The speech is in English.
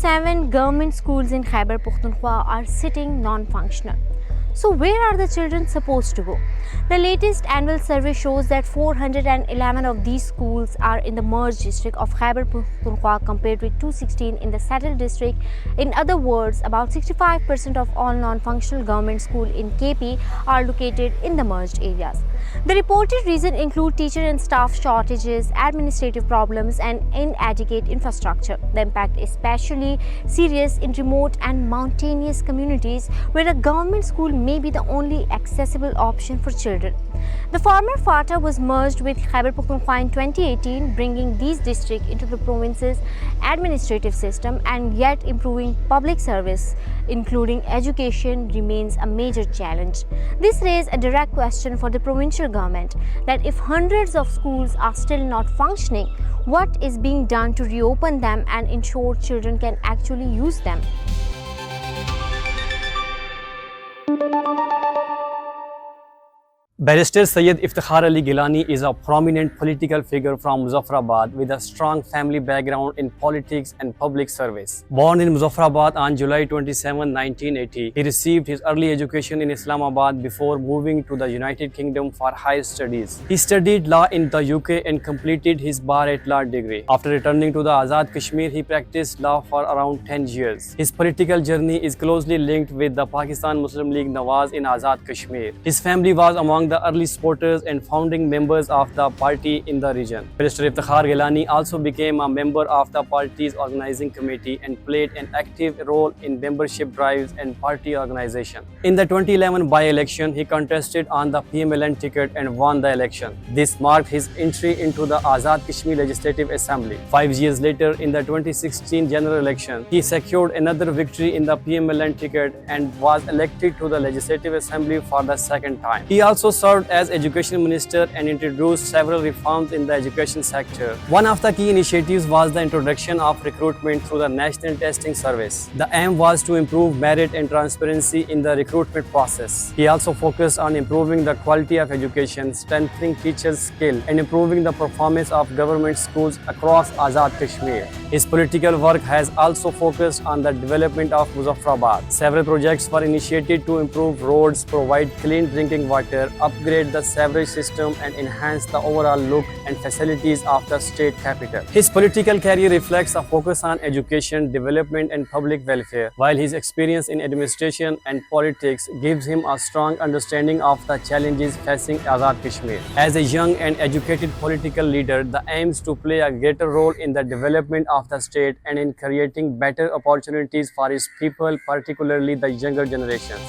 27 government schools in Khyber Pakhtunkhwa are sitting non-functional. So where are the children supposed to go? The latest annual survey shows that 411 of these schools are in the merged district of Khyber Pakhtunkhwa compared with 216 in the settled district. In other words, about 65% of all non-functional government schools in KP are located in the merged areas. The reported reasons include teacher and staff shortages, administrative problems and inadequate infrastructure. The impact is especially serious in remote and mountainous communities where a government school may be the only accessible option for children. The former FATA was merged with Khyber Pakhtunkhwa in 2018, bringing these districts into the province's administrative system, and yet improving public service, including education, remains a major challenge. This raises a direct question for the provincial government that if hundreds of schools are still not functioning, what is being done to reopen them and ensure children can actually use them? Barrister Syed Iftikhar Ali Gilani is a prominent political figure from Muzaffarabad with a strong family background in politics and public service. Born in Muzaffarabad on July 27, 1980, he received his early education in Islamabad before moving to the United Kingdom for higher studies. He studied law in the UK and completed his Bar at Law degree. After returning to the Azad Kashmir, he practiced law for around 10 years. His political journey is closely linked with the Pakistan Muslim League Nawaz in Azad Kashmir. His family was among the early supporters and founding members of the party in the region. Barrister Iftikhar Gilani also became a member of the party's organizing committee and played an active role in membership drives and party organization. In the 2011 by-election, he contested on the PMLN ticket and won the election. This marked his entry into the Azad Kashmir Legislative Assembly. 5 years later, in the 2016 general election, he secured another victory in the PMLN ticket and was elected to the Legislative Assembly for the second time. He also served as Education Minister and introduced several reforms in the education sector. One of the key initiatives was the introduction of recruitment through the National Testing Service. The aim was to improve merit and transparency in the recruitment process. He also focused on improving the quality of education, strengthening teachers' skill, and improving the performance of government schools across Azad Kashmir. His political work has also focused on the development of Muzaffarabad. Several projects were initiated to improve roads, provide clean drinking water, upgrade the sewerage system and enhance the overall look and facilities of the state capital. His political career reflects a focus on education, development and public welfare, while his experience in administration and politics gives him a strong understanding of the challenges facing Azad Kashmir. As a young and educated political leader, the aims to play a greater role in the development of the state and in creating better opportunities for his people, particularly the younger generations.